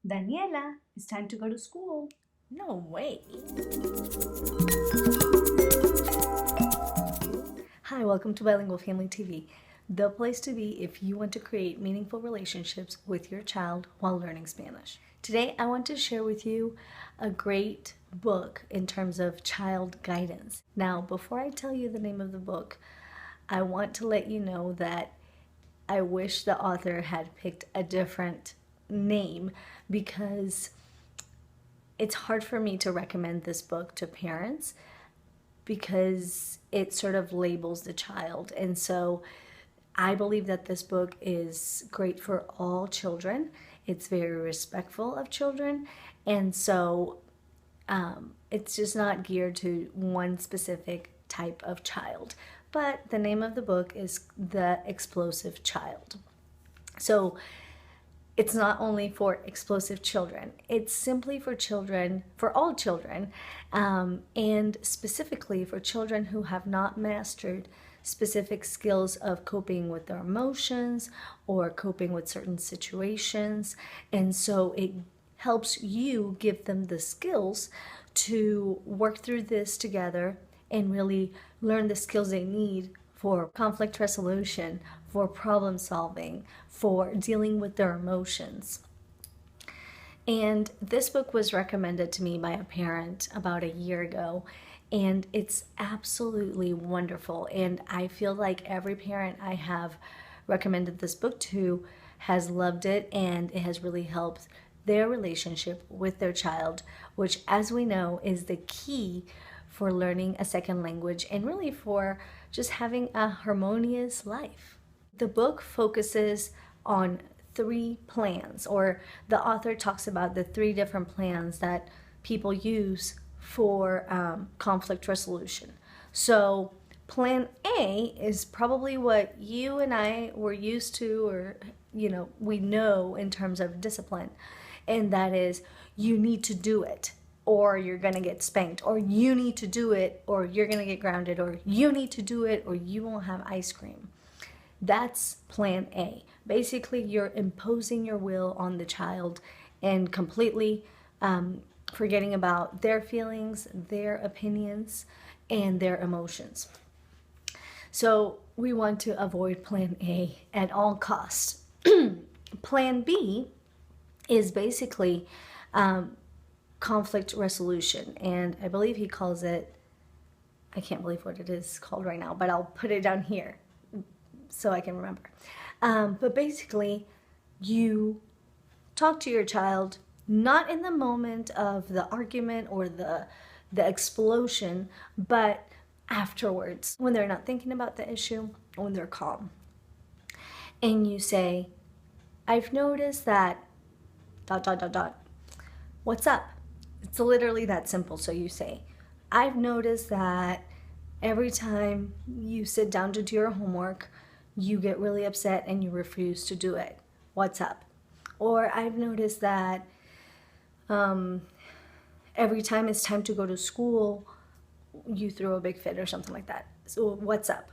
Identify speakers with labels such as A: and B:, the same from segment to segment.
A: Daniela, it's time to go to school.
B: No way.
A: Hi, welcome to Bilingual Family TV, the place to be if you want to create meaningful relationships with your child while learning Spanish. Today, I want to share with you a great book in terms of child guidance. Now, before I tell you the name of the book, I want to let you know that I wish the author had picked a different name because it's hard for me to recommend this book to parents because it sort of labels the child. And so I believe that this book is great for all children. It's very respectful of children. And so it's just not geared to one specific type of child. But the name of the book is The Explosive Child. So it's not only for explosive children, it's simply for children, for all children, and specifically for children who have not mastered specific skills of coping with their emotions or coping with certain situations. And so it helps you give them the skills to work through this together and really learn the skills they need for conflict resolution, for problem solving, for dealing with their emotions. And this book was recommended to me by a parent about a year ago, and it's absolutely wonderful. And I feel like every parent I have recommended this book to has loved it, and it has really helped their relationship with their child, which, as we know, is the key for learning a second language and really for just having a harmonious life. The book focuses on three plans, or the author talks about the three different plans that people use for conflict resolution. So, plan A is probably what you and I were used to, or we know in terms of discipline, and that is you need to do it or you're going to get spanked, or you need to do it or you're going to get grounded, or you need to do it or you won't have ice cream. That's plan A. Basically, you're imposing your will on the child and completely forgetting about their feelings, their opinions, and their emotions. So we want to avoid plan A at all costs. Plan B is basically conflict resolution, and I believe he calls it, I can't believe what it is called right now, but I'll put it down here so I can remember. But basically, you talk to your child not in the moment of the argument or the explosion, but afterwards when they're not thinking about the issue, when they're calm. And you say, I've noticed that dot dot dot dot. What's up? It's literally that simple. So you say, I've noticed that every time you sit down to do your homework, you get really upset and you refuse to do it. What's up? Or I've noticed that every time it's time to go to school, you throw a big fit or something like that. So what's up?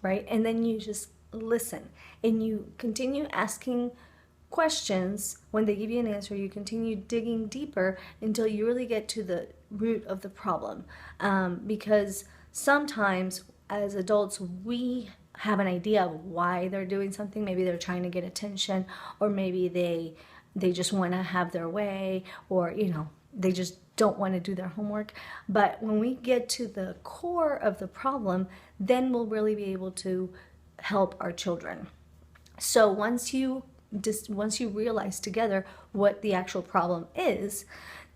A: Right? And then you just listen and you continue asking questions. When they give you an answer, you continue digging deeper until you really get to the root of the problem. Because sometimes as adults, we have an idea of why they're doing something. Maybe they're trying to get attention, or maybe they just want to have their way, or they just don't want to do their homework. But when we get to the core of the problem, then we'll really be able to help our children. So once you realize together what the actual problem is,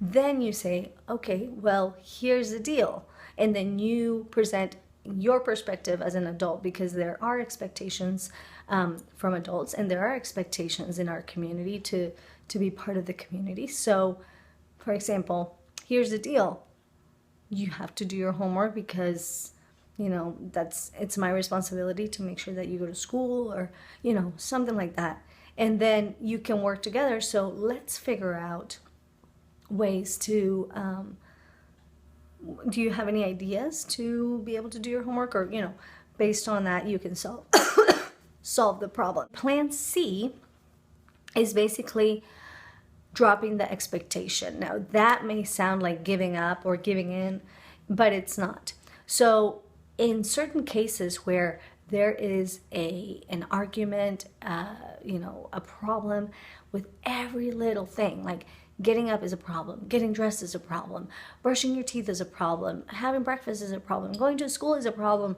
A: then you say, okay, well, here's the deal. And then you present your perspective as an adult, because there are expectations from adults, and there are expectations in our community to be part of the community. So, for example, here's the deal. You have to do your homework because it's my responsibility to make sure that you go to school, or something like that. And then you can work together. So let's figure out ways to do you have any ideas to be able to do your homework, or based on that you can solve the problem. Plan C is basically dropping the expectation. Now, that may sound like giving up or giving in, but it's not. So, in certain cases where there is an argument, a problem with every little thing, like getting up is a problem, getting dressed is a problem, brushing your teeth is a problem, having breakfast is a problem, going to school is a problem.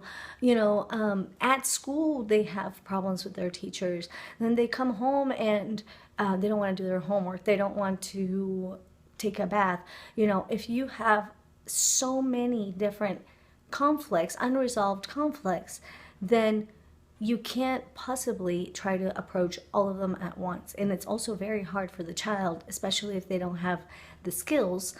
A: At school they have problems with their teachers. And then they come home and they don't want to do their homework. They don't want to take a bath. If you have so many different conflicts, unresolved conflicts, then you can't possibly try to approach all of them at once. And it's also very hard for the child, especially if they don't have the skills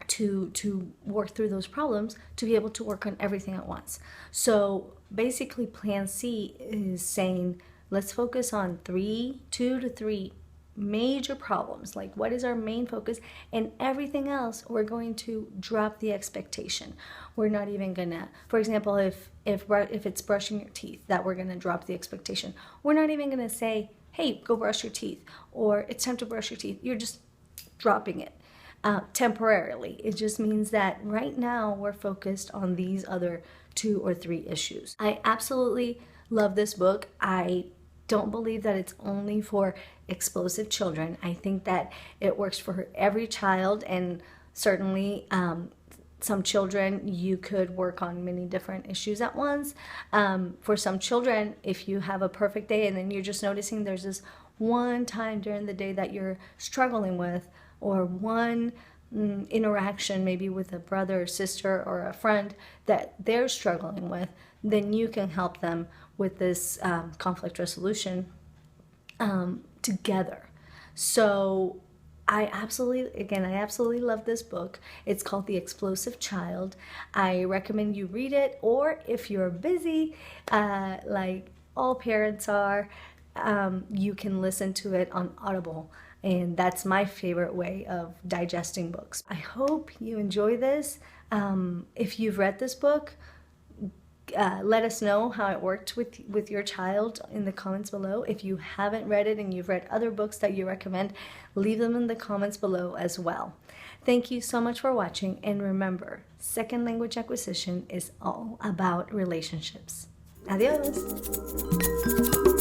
A: to work through those problems, to be able to work on everything at once. So basically Plan C is saying, let's focus on 2 to 3 major problems, like what is our main focus, and everything else we're going to drop the expectation. We're not even gonna, for example, if it's brushing your teeth, that we're gonna drop the expectation. We're not even gonna say, hey, go brush your teeth, or it's time to brush your teeth. You're just dropping it temporarily. It just means that right now we're focused on these other 2 or 3 issues. I absolutely love this book. I don't believe that it's only for explosive children. I think that it works for every child, and certainly some children you could work on many different issues at once. For some children, if you have a perfect day and then you're just noticing there's this one time during the day that you're struggling with, or one interaction maybe with a brother or sister or a friend that they're struggling with, then you can help them with this conflict resolution together. So I absolutely love this book. It's called The Explosive Child. I recommend you read it, or if you're busy, like all parents are, you can listen to it on Audible. And that's my favorite way of digesting books. I hope you enjoy this. If you've read this book, let us know how it worked with your child in the comments below. If you haven't read it and you've read other books that you recommend, leave them in the comments below as well. Thank you so much for watching, and remember, second language acquisition is all about relationships. Adios!